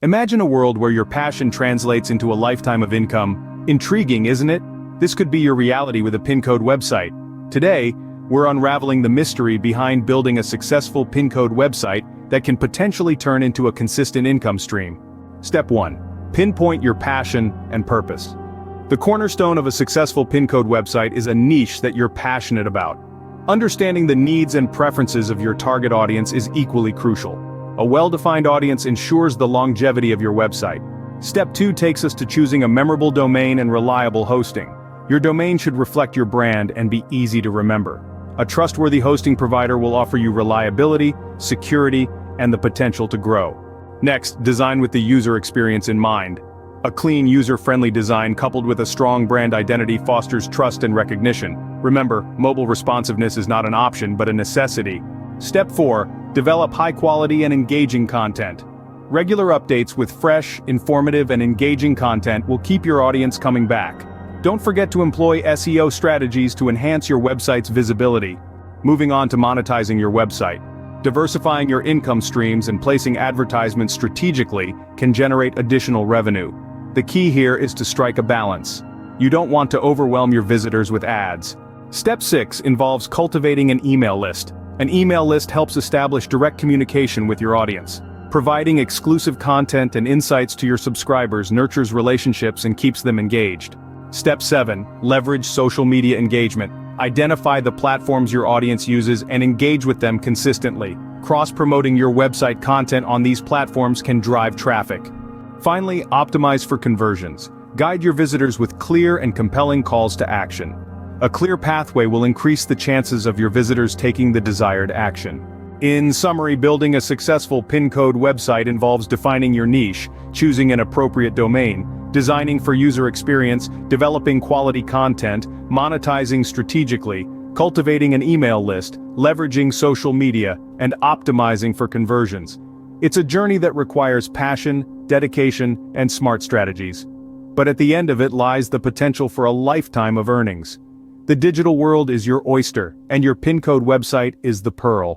Imagine a world where your passion translates into a lifetime of income. Intriguing, isn't it? This could be your reality with a PinCode website. Today, we're unraveling the mystery behind building a successful PinCode website that can potentially turn into a consistent income stream. Step 1. Pinpoint your passion and purpose. The cornerstone of a successful PinCode website is a niche that you're passionate about. Understanding the needs and preferences of your target audience is equally crucial. A well-defined audience ensures the longevity of your website. Step 2 takes us to choosing a memorable domain and reliable hosting. Your domain should reflect your brand and be easy to remember. A trustworthy hosting provider will offer you reliability, security, and the potential to grow. Next, design with the user experience in mind. A clean, user-friendly design coupled with a strong brand identity fosters trust and recognition. Remember, mobile responsiveness is not an option but a necessity. Step 4. Develop high-quality and engaging content. Regular updates with fresh, informative, and engaging content will keep your audience coming back. Don't forget to employ SEO strategies to enhance your website's visibility. Moving on to monetizing your website. Diversifying your income streams and placing advertisements strategically can generate additional revenue. The key here is to strike a balance. You don't want to overwhelm your visitors with ads. Step 6 involves cultivating an email list. An email list helps establish direct communication with your audience. Providing exclusive content and insights to your subscribers nurtures relationships and keeps them engaged. Step 7. Leverage social media engagement. Identify the platforms your audience uses and engage with them consistently. Cross-promoting your website content on these platforms can drive traffic. Finally, optimize for conversions. Guide your visitors with clear and compelling calls to action. A clear pathway will increase the chances of your visitors taking the desired action. In summary, building a successful PinCode website involves defining your niche, choosing an appropriate domain, designing for user experience, developing quality content, monetizing strategically, cultivating an email list, leveraging social media, and optimizing for conversions. It's a journey that requires passion, dedication, and smart strategies. But at the end of it lies the potential for a lifetime of earnings. The digital world is your oyster, and your PinCode website is the pearl.